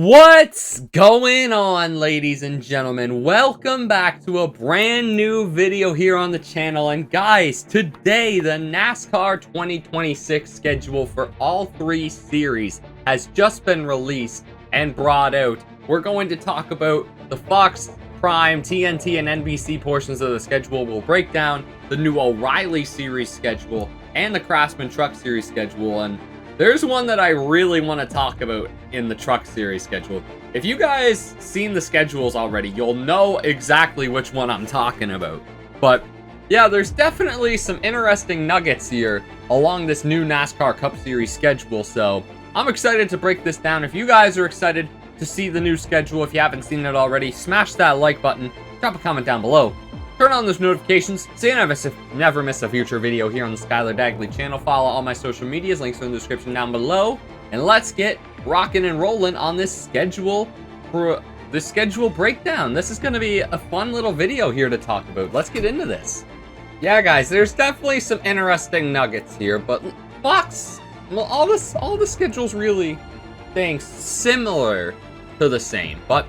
What's going on, ladies and gentlemen? Welcome back to a brand new video here on the channel. And guys, today the NASCAR 2026 schedule for all three series has just been released and brought out. We're going to talk about the Fox, Prime, TNT, and NBC portions of the schedule. We'll break down the new O'Reilly series schedule and the Craftsman Truck series schedule. And there's one that I really want to talk about in the Truck Series schedule. If you guys seen the schedules already, you'll know exactly which one I'm talking about. But yeah, there's definitely some interesting nuggets here along this new NASCAR Cup Series schedule. So I'm excited to break this down. If you guys are excited to see the new schedule, if you haven't seen it already, smash that like button, drop a comment down below. Turn on those notifications so you never miss a future video here on the Skylar Dagley channel. Follow all my social medias, links are in the description down below. And let's get rocking and rolling on this schedule for this schedule breakdown. This is going to be a fun little video here to talk about. Let's get into this. Yeah, guys, there's definitely some interesting nuggets here, but Fox, well, all the schedules really staying similar to the same, but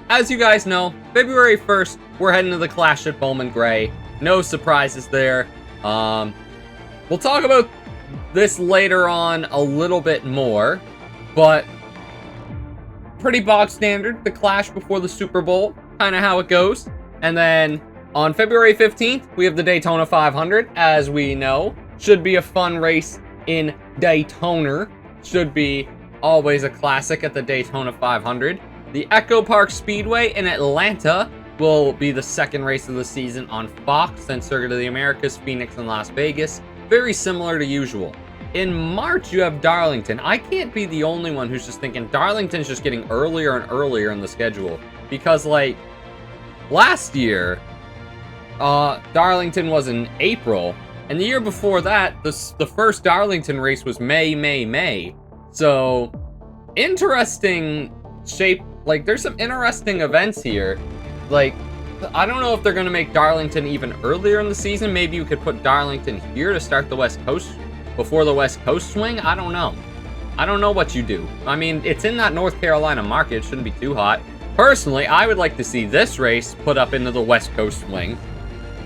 as you guys know, February 1st, we're heading to the Clash at Bowman Gray. No surprises there. We'll talk about this later on a little bit more, but pretty bog standard. The Clash before the Super Bowl, kind of how it goes. And then on February 15th, we have the Daytona 500, as we know. Should be a fun race in Daytona. Should be always a classic at the Daytona 500. The Echo Park Speedway in Atlanta will be the second race of the season on Fox, then Circuit of the Americas, Phoenix, and Las Vegas. Very similar to usual. In March, you have Darlington. I can't be the only one who's just thinking Darlington's just getting earlier and earlier in the schedule. Because, like, last year, Darlington was in April, and the year before that, the first Darlington race was May. So, interesting shape. Like, there's some interesting events here. Like, I don't know if they're going to make Darlington even earlier in the season. Maybe you could put Darlington here to start the West Coast, before the West Coast swing. I don't know. I don't know what you do. I mean, it's in that North Carolina market. It shouldn't be too hot. Personally, I would like to see this race put up into the West Coast swing,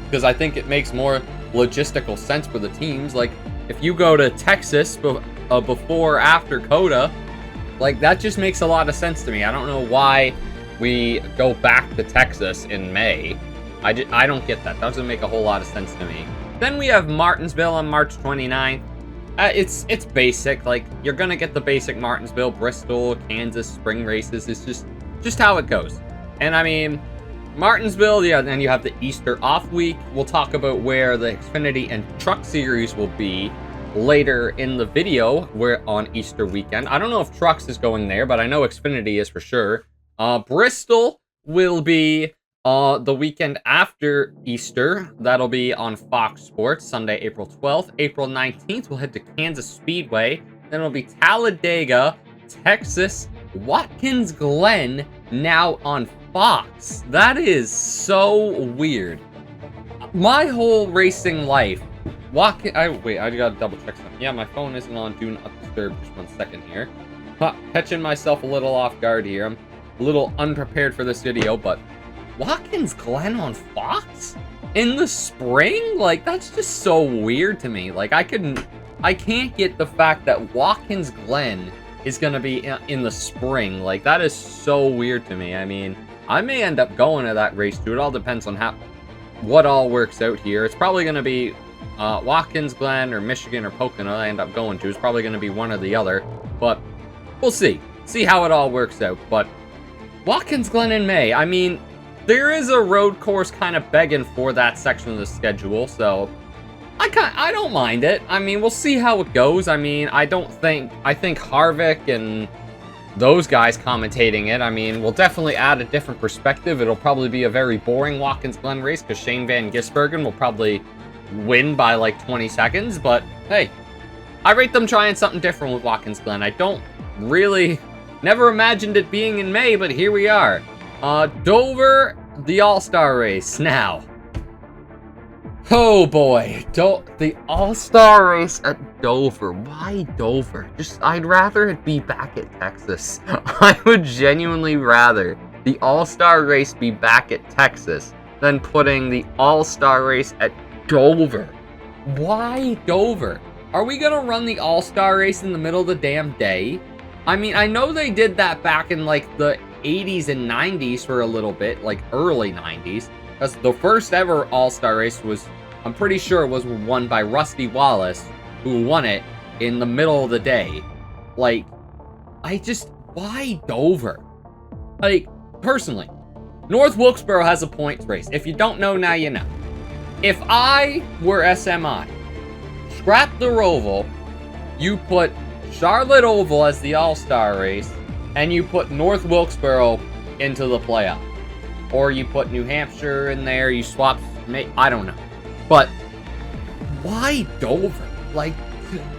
because I think it makes more logistical sense for the teams. Like, if you go to Texas before or after COTA, like, that just makes a lot of sense to me. I don't know why we go back to Texas in May. I don't get that. That doesn't make a whole lot of sense to me. Then we have Martinsville on March 29th. It's basic. Like, you're going to get the basic Martinsville, Bristol, Kansas spring races. It's just how it goes. And, I mean, Martinsville, yeah, then you have the Easter off week. We'll talk about where the Xfinity and Truck Series will be later in the video, where on Easter weekend. I don't know if Trucks is going there, but I know Xfinity is for sure. Bristol will be the weekend after Easter. That'll be on Fox Sports, Sunday, April 12th. April 19th, we'll head to Kansas Speedway. Then it'll be Talladega, Texas, Watkins Glen, now on Fox. That is so weird. My whole racing life, wait, I gotta double check something. Yeah, my phone isn't on Do Not Disturb. Just 1 second here. Catching myself a little off guard here. I'm a little unprepared for this video, but Watkins Glen on Fox in the spring? Like, that's just so weird to me. Like, I can't get the fact that Watkins Glen is gonna be in the spring. Like, that is so weird to me. I mean, I may end up going to that race too. It all depends on what all works out here. It's probably gonna be Watkins Glen or Michigan or Pocono I end up going to. It's probably going to be one or the other, but we'll see how it all works out. But Watkins Glen in May, I mean, there is a road course kind of begging for that section of the schedule, so I don't mind it. I mean, we'll see how it goes. I mean, I think Harvick and those guys commentating it, I mean, will definitely add a different perspective. It'll probably be a very boring Watkins Glen race because Shane Van Gisbergen will probably win by like 20 seconds, but hey, I rate them trying something different with Watkins Glen. I don't really, never imagined it being in May, but here we are. Dover, the All-Star race. Now, Oh boy, the All-Star race at Dover. Why Dover? I'd rather it be back at Texas. I would genuinely rather the All-Star race be back at Texas than putting the All-Star race at Dover. Why Dover? Are we gonna run the All-Star race in the middle of the damn day? I mean, I know they did that back in like the 80s and 90s for a little bit, like early 90s. Because the first ever All-Star race was, I'm pretty sure it was won by Rusty Wallace, who won it in the middle of the day. Like, why Dover? Like, personally, North Wilkesboro has a points race. If you don't know, now you know. If I were SMI, scrap the Roval, you put Charlotte Oval as the All-Star race, and you put North Wilkesboro into the playoff. Or you put New Hampshire in there, you swap, I don't know. But, why Dover? Like,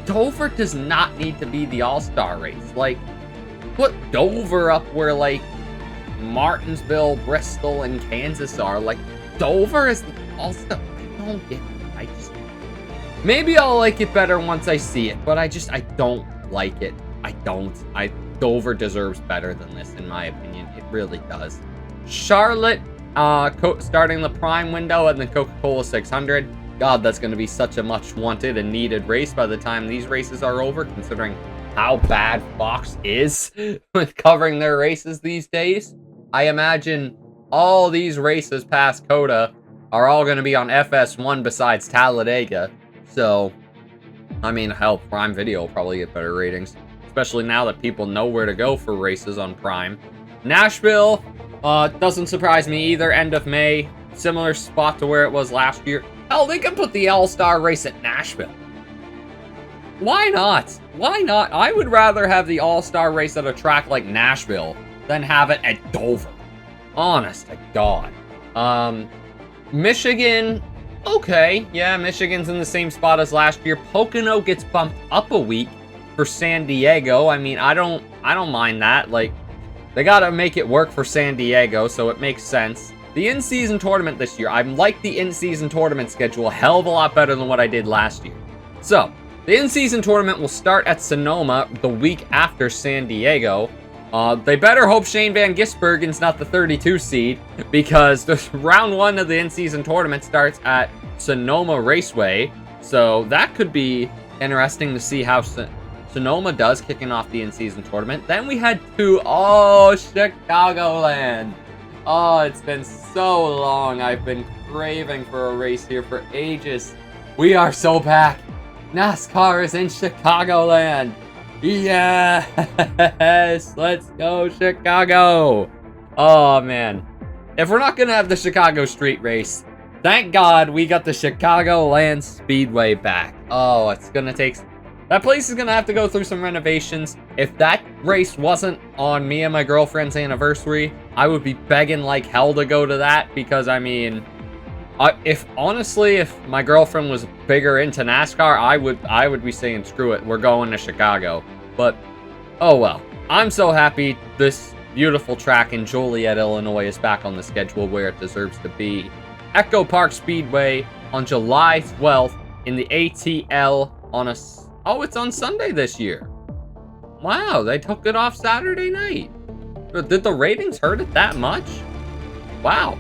Dover does not need to be the All-Star race. Like, put Dover up where, like, Martinsville, Bristol, and Kansas are. Like, Dover is the All-Star. I don't get it. Maybe I'll like it better once I see it, but I don't like it. Dover deserves better than this, in my opinion. It really does. Charlotte, starting the Prime window and the Coca-Cola 600. God, that's going to be such a much wanted and needed race by the time these races are over, considering how bad Fox is with covering their races these days. I imagine all these races past COTA are all going to be on FS1 besides Talladega. So, I mean, hell, Prime Video will probably get better ratings, especially now that people know where to go for races on Prime. Nashville, doesn't surprise me either. End of May, similar spot to where it was last year. Hell, they can put the All-Star race at Nashville. Why not? Why not? I would rather have the All-Star race at a track like Nashville than have it at Dover. Honest to God. Michigan, okay. Yeah, Michigan's in the same spot as last year. Pocono gets bumped up a week for San Diego. I mean, I don't mind that. Like, they gotta make it work for San Diego, so it makes sense. The in-season tournament this year, I like the in-season tournament schedule a hell of a lot better than what I did last year. So, the in-season tournament will start at Sonoma the week after San Diego. They better hope Shane Van Gisbergen's not the 32 seed, because the round 1 of the in-season tournament starts at Sonoma Raceway, so that could be interesting to see how Sonoma does kicking off the in-season tournament. Then we had Chicagoland. Oh, it's been so long. I've been craving for a race here for ages. We are so back. NASCAR is in Chicagoland. Yes, let's go Chicago. Oh man, if we're not gonna have the Chicago street race, thank God we got the Chicagoland Speedway back. Oh, it's gonna take, that place is gonna have to go through some renovations. If that race wasn't on me and my girlfriend's anniversary, I would be begging like hell to go to that, because I mean, if my girlfriend was bigger into NASCAR, I would be saying screw it, we're going to Chicago. But oh well, I'm so happy this beautiful track in Joliet, Illinois is back on the schedule where it deserves to be. Echo Park Speedway on July 12th in the ATL on it's on Sunday this year. Wow, they took it off Saturday night. Did the ratings hurt it that much? Wow.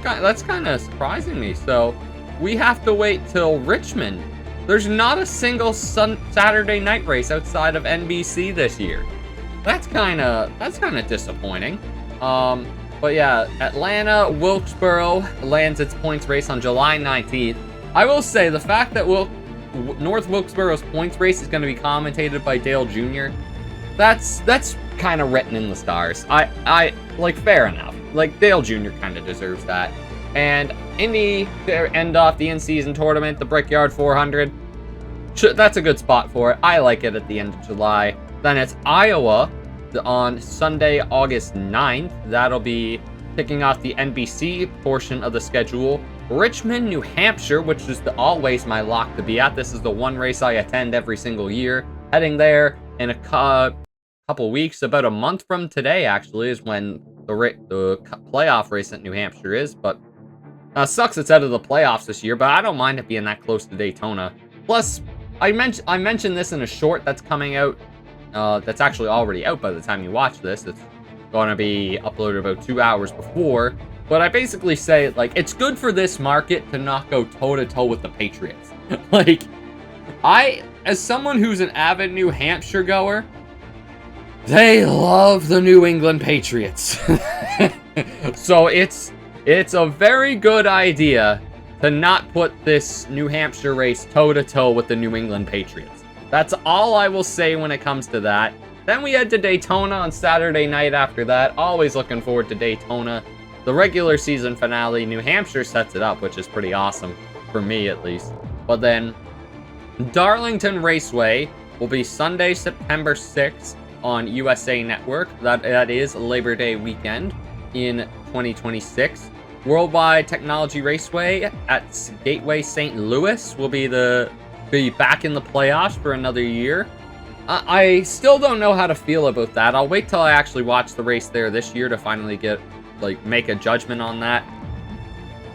That's kind of surprising me. So we have to wait till Richmond. There's not a single Saturday night race outside of NBC this year. That's kind of disappointing. But yeah, Atlanta, Wilkesboro lands its points race on July 19th. I will say the fact that North Wilkesboro's points race is going to be commentated by Dale Jr. That's kind of written in the stars. I like, fair enough. Like, Dale Jr. kind of deserves that. And Indy to end off the in-season tournament, the Brickyard 400. That's a good spot for it. I like it at the end of July. Then it's Iowa on Sunday, August 9th. That'll be kicking off the NBC portion of the schedule. Richmond, New Hampshire, which is always my lock to be at. This is the one race I attend every single year. Heading there in a couple weeks, about a month from today, actually, is when the playoff race at New Hampshire is. But Sucks it's out of the playoffs this year, but I don't mind it being that close to Daytona. Plus, I mentioned this in a short that's coming out. That's actually already out by the time you watch this. It's going to be uploaded about 2 hours before. But I basically say, like, it's good for this market to not go toe-to-toe with the Patriots. Like, as someone who's an avid New Hampshire goer, they love the New England Patriots. So it's a very good idea to not put this New Hampshire race toe-to-toe with the New England Patriots. That's all I will say when it comes to that. Then we head to Daytona on Saturday night after that. Always looking forward to Daytona. The regular season finale, New Hampshire sets it up, which is pretty awesome, for me at least. But then, Darlington Raceway will be Sunday, September 6th on USA Network. That is Labor Day weekend in 2026. Worldwide Technology Raceway at Gateway St. Louis will be back in the playoffs for another year. I still don't know how to feel about that. I'll wait till I actually watch the race there this year to finally make a judgment on that.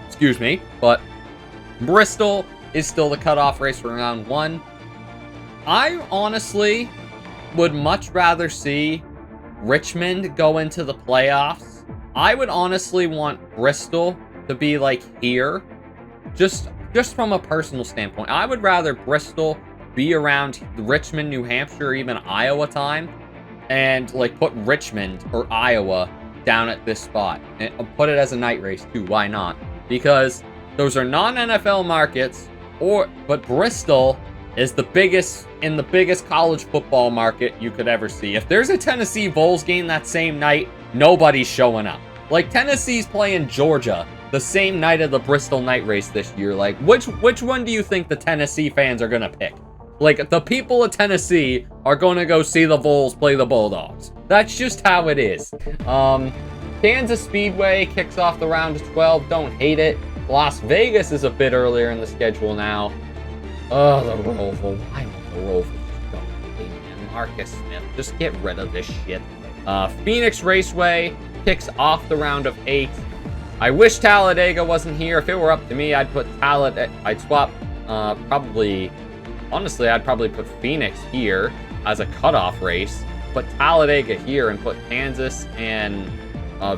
Excuse me. But Bristol is still the cutoff race for round 1. I honestly would much rather see Richmond go into the playoffs. I would honestly want Bristol to be like here. Just from a personal standpoint. I would rather Bristol be around Richmond, New Hampshire, or even Iowa time, and like put Richmond or Iowa down at this spot and put it as a night race too. Why not? Because those are non-NFL markets, but Bristol is the biggest college football market you could ever see. If there's a Tennessee Vols game that same night, nobody's showing up. Like, Tennessee's playing Georgia the same night of the Bristol night race this year. Like, which one do you think the Tennessee fans are gonna pick? Like, the people of Tennessee are going to go see the Vols play the Bulldogs. That's just how it is. Kansas Speedway kicks off the round of 12. Don't hate it. Las Vegas is a bit earlier in the schedule now. Oh, the Roval. Why won't the Roval just go? Man, Marcus Smith, just get rid of this shit. Phoenix Raceway kicks off the round of 8. I wish Talladega wasn't here. If it were up to me, I'd swap honestly, I'd probably put Phoenix here as a cutoff race, put Talladega here, and put Kansas and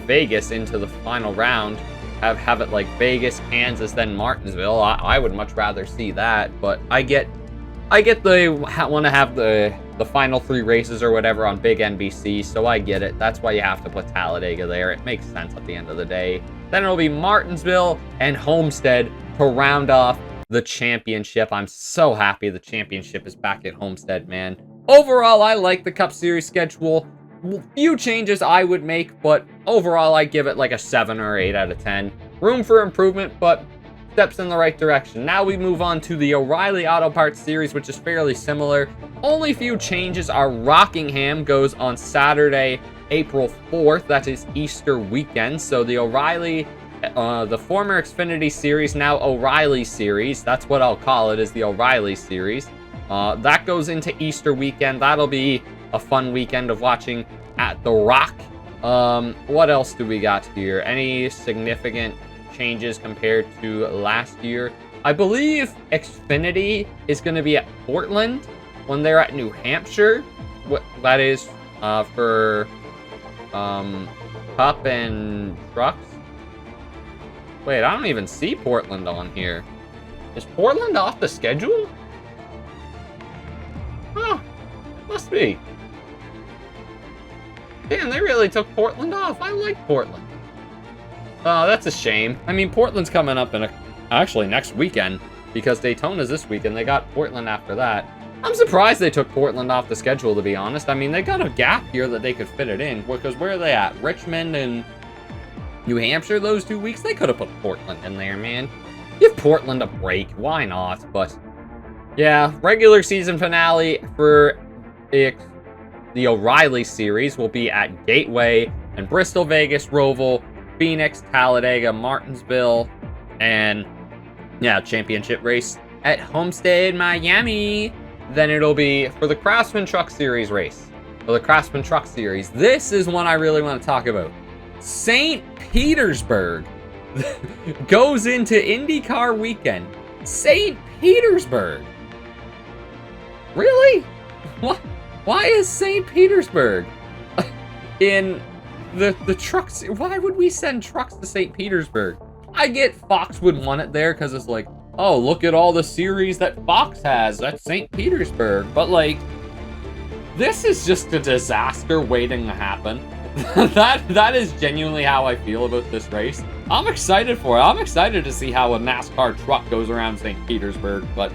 Vegas into the final round. Have it like Vegas, Kansas, then Martinsville. I would much rather see that, but I get they want to have the final 3 races or whatever on big NBC, so I get it. That's why you have to put Talladega there. It makes sense at the end of the day. Then it'll be Martinsville and Homestead to round off the championship. I'm so happy the championship is back at Homestead, man. Overall, I like the Cup Series schedule. Few changes I would make, but overall, I give it like a 7 or 8 out of 10. Room for improvement, but steps in the right direction. Now we move on to the O'Reilly Auto Parts Series, which is fairly similar. Only few changes are Rockingham goes on Saturday, April 4th. That is Easter weekend. So the O'Reilly, the former Xfinity Series, now O'Reilly Series. That's what I'll call it, is the O'Reilly Series. That goes into Easter weekend. That'll be a fun weekend of watching at the Rock. What else do we got here? Any significant changes compared to last year? I believe Xfinity is going to be at Portland when they're at New Hampshire. That is for Cup and Trucks. Wait, I don't even see Portland on here. Is Portland off the schedule? Huh, must be. Damn, they really took Portland off. I like Portland. Oh, that's a shame. I mean, Portland's coming up actually next weekend, because Daytona's this weekend. They got Portland after that. I'm surprised they took Portland off the schedule, to be honest. I mean, they got a gap here that they could fit it in, because where are they at? Richmond and New Hampshire those 2 weeks? They could have put Portland in there, man. Give Portland a break. Why not? But yeah, regular season finale for the O'Reilly Series will be at Gateway and Bristol, Vegas, Roval, Phoenix, Talladega, Martinsville, and yeah, championship race at Homestead, Miami. Then it'll be for the Craftsman Truck Series race. For the Craftsman Truck Series. This is one I really want to talk about. St. Petersburg goes into IndyCar weekend. St. Petersburg. Really? What? Why is St. Petersburg in the trucks? Why would we send trucks to St. Petersburg? I get Fox would want it there because it's like, oh, look at all the series that Fox has at St. Petersburg. But like, this is just a disaster waiting to happen. that is genuinely how I feel about this race. I'm excited for it. I'm excited to see how a NASCAR truck goes around St. Petersburg, but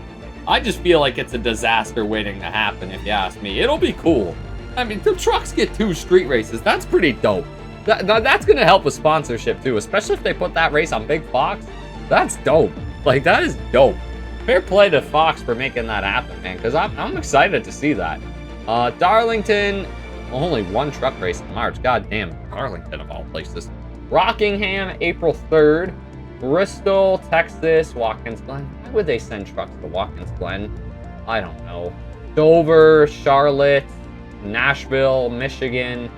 I just feel like it's a disaster waiting to happen, if you ask me. It'll be cool. I mean, the trucks get 2 street races. That's pretty dope. That's going to help with sponsorship, too, especially if they put that race on Big Fox. That's dope. Like, that is dope. Fair play to Fox for making that happen, man, because I'm excited to see that. Darlington, only 1 truck race in March. God damn, Darlington of all places. Rockingham, April 3rd. Bristol, Texas, Watkins Glen. Why would they send trucks to Watkins Glen? I don't know. Dover, Charlotte, Nashville, Michigan,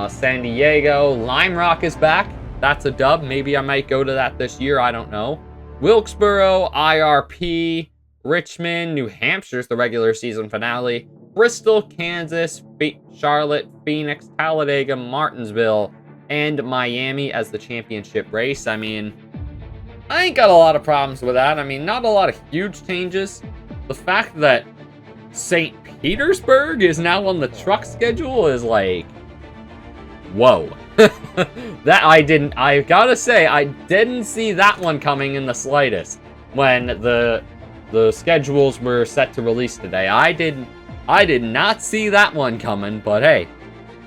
San Diego. Lime Rock is back. That's a dub. Maybe I might go to that this year. I don't know. Wilkesboro, IRP, Richmond, New Hampshire's the regular season finale. Bristol, Kansas, Charlotte, Phoenix, Talladega, Martinsville, and Miami as the championship race. I mean, I ain't got a lot of problems with that. I mean, not a lot of huge changes. The fact that St. Petersburg is now on the truck schedule is like, whoa. I gotta say, I didn't see that one coming in the slightest when the schedules were set to release today. I did not see that one coming, but hey,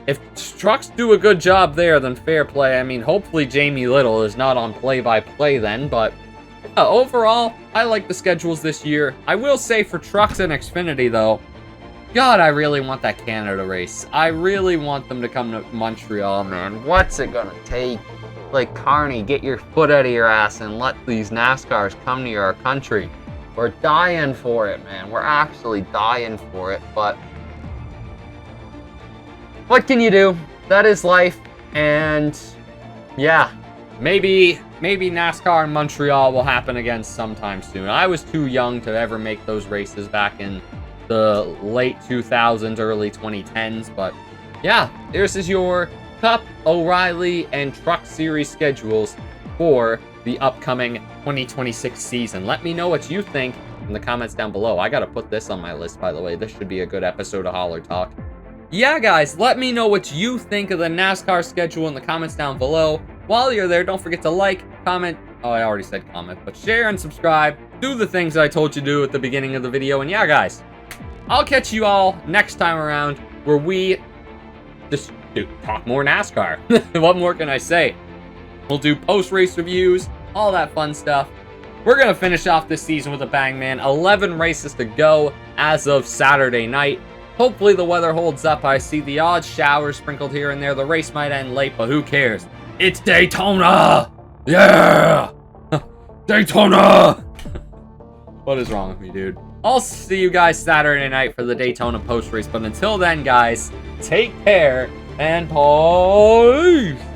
if trucks do a good job there, then fair play. I mean, hopefully Jamie Little is not on play-by-play then, but overall, I like the schedules this year. I will say for trucks and Xfinity, though, God, I really want that Canada race. I really want them to come to Montreal, man. What's it gonna take? Like, Carney, get your foot out of your ass and let these NASCARs come to your country. We're dying for it, man. We're actually dying for it, but what can you do? That is life, and yeah, maybe NASCAR in Montreal will happen again sometime soon. I was too young to ever make those races back in the late 2000s, early 2010s, but yeah, this is your Cup, O'Reilly, and Truck Series schedules for the upcoming 2026 season. Let me know what you think in the comments down below. I gotta put this on my list, by the way. This should be a good episode of Holler Talk. Yeah, guys, let me know what you think of the NASCAR schedule in the comments down below. While you're there, don't forget to like, comment, oh, I already said comment, but share and subscribe. Do the things I told you to do at the beginning of the video. And yeah, guys, I'll catch you all next time around where we just talk more NASCAR. What more can I say? We'll do post-race reviews, all that fun stuff. We're going to finish off this season with a bang, man. 11 races to go as of Saturday night. Hopefully the weather holds up. I see the odd showers sprinkled here and there. The race might end late, but who cares? It's Daytona! Yeah! Daytona! What is wrong with me, dude? I'll see you guys Saturday night for the Daytona post race. But until then, guys, take care and peace!